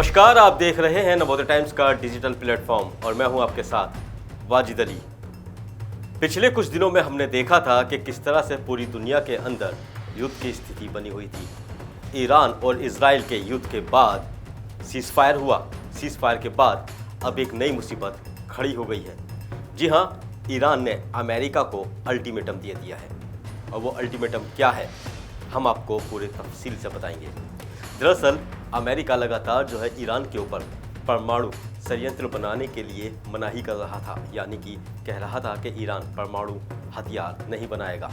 नमस्कार, आप देख रहे हैं नवोदय टाइम्स का डिजिटल प्लेटफॉर्म और मैं हूं आपके साथ वाजिद अली। पिछले कुछ दिनों में हमने देखा था कि किस तरह से पूरी दुनिया के अंदर युद्ध की स्थिति बनी हुई थी। ईरान और इजराइल के युद्ध के बाद सीज़ फायर हुआ। सीज़ फायर के बाद अब एक नई मुसीबत खड़ी हो गई है। जी हाँ, ईरान ने अमेरिका को अल्टीमेटम दे दिया है और वो अल्टीमेटम क्या है हम आपको पूरे तफसील से बताएंगे। दरअसल अमेरिका लगातार जो है ईरान के ऊपर परमाणु संयंत्र बनाने के लिए मनाही कर रहा था, यानी कि कह रहा था कि ईरान परमाणु हथियार नहीं बनाएगा।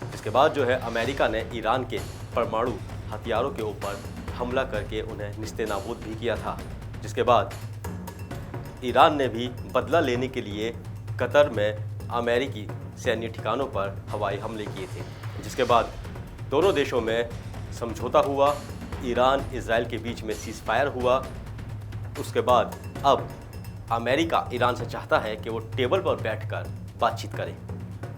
जिसके बाद जो है अमेरिका ने ईरान के परमाणु हथियारों के ऊपर हमला करके उन्हें निस्तेनाबूद भी किया था। जिसके बाद ईरान ने भी बदला लेने के लिए कतर में अमेरिकी सैन्य ठिकानों पर हवाई हमले किए थे। जिसके बाद दोनों देशों में समझौता हुआ, ईरान इजराइल के बीच में सीज़ फायर हुआ। उसके बाद अब अमेरिका ईरान से चाहता है कि वो टेबल पर बैठकर बातचीत करे,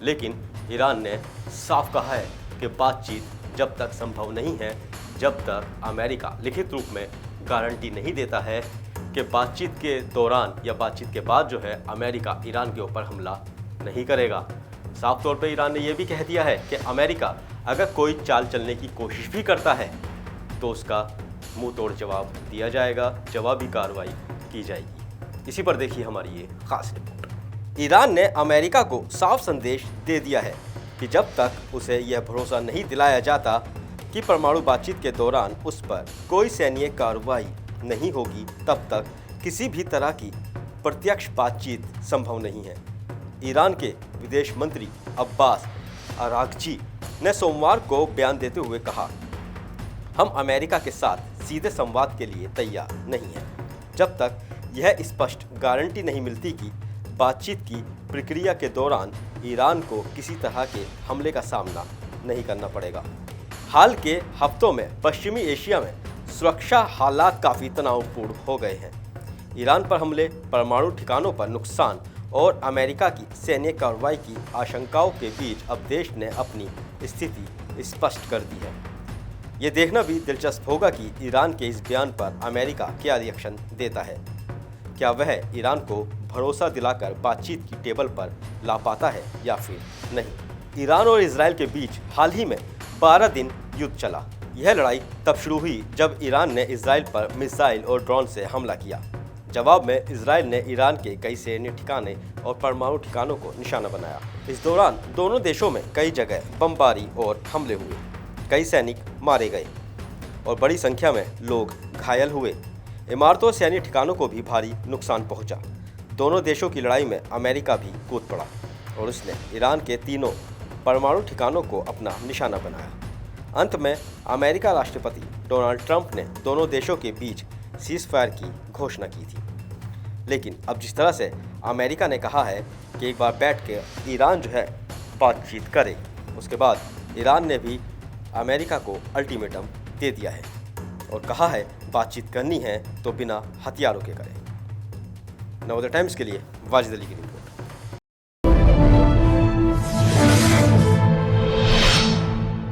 लेकिन ईरान ने साफ कहा है कि बातचीत जब तक संभव नहीं है, जब तक अमेरिका लिखित रूप में गारंटी नहीं देता है कि बातचीत के दौरान या बातचीत के बाद जो है अमेरिका ईरान के ऊपर हमला नहीं करेगा। साफ तौर पर ईरान ने यह भी कह दिया है कि अमेरिका अगर कोई चाल चलने की कोशिश भी करता है तो उसका मुंह तोड़ जवाब दिया जाएगा, जवाबी कार्रवाई की जाएगी। इसी पर देखिए हमारी ये खास रिपोर्ट। ईरान ने अमेरिका को साफ संदेश दे दिया है कि जब तक उसे यह भरोसा नहीं दिलाया जाता कि परमाणु बातचीत के दौरान उस पर कोई सैन्य कार्रवाई नहीं होगी, तब तक किसी भी तरह की प्रत्यक्ष बातचीत संभव नहीं है। ईरान के विदेश मंत्री अब्बास अरागची ने सोमवार को बयान देते हुए कहा, हम अमेरिका के साथ सीधे संवाद के लिए तैयार नहीं हैं, जब तक यह स्पष्ट गारंटी नहीं मिलती कि बातचीत की प्रक्रिया के दौरान ईरान को किसी तरह के हमले का सामना नहीं करना पड़ेगा। हाल के हफ्तों में पश्चिमी एशिया में सुरक्षा हालात काफ़ी तनावपूर्ण हो गए हैं। ईरान पर हमले, परमाणु ठिकानों पर नुकसान और अमेरिका की सैन्य कार्रवाई की आशंकाओं के बीच अब देश ने अपनी स्थिति स्पष्ट कर दी है। ये देखना भी दिलचस्प होगा कि ईरान के इस बयान पर अमेरिका क्या रिएक्शन देता है। क्या वह ईरान को भरोसा दिलाकर बातचीत की टेबल पर ला पाता है या फिर नहीं। ईरान और इजराइल के बीच हाल ही में 12 दिन युद्ध चला। यह लड़ाई तब शुरू हुई जब ईरान ने इजराइल पर मिसाइल और ड्रोन से हमला किया। जवाब में इजराइल ने ईरान के कई सैन्य ठिकाने और परमाणु ठिकानों को निशाना बनाया। इस दौरान दोनों देशों में कई जगह बमबारी और हमले हुए, कई सैनिक मारे गए और बड़ी संख्या में लोग घायल हुए। इमारतों और सैन्य ठिकानों को भी भारी नुकसान पहुंचा। दोनों देशों की लड़ाई में अमेरिका भी कूद पड़ा और उसने ईरान के तीनों परमाणु ठिकानों को अपना निशाना बनाया। अंत में अमेरिका राष्ट्रपति डोनाल्ड ट्रंप ने दोनों देशों के बीच सीज़ फायर की घोषणा की थी। लेकिन अब जिस तरह से अमेरिका ने कहा है कि एक बार बैठ के ईरान जो है बातचीत करे, उसके बाद ईरान ने भी अमेरिका को अल्टीमेटम दे दिया है और कहा है बातचीत करनी है तो बिना हथियारों के करें। नवोदय टाइम्स के लिए वाजिद अली की रिपोर्ट।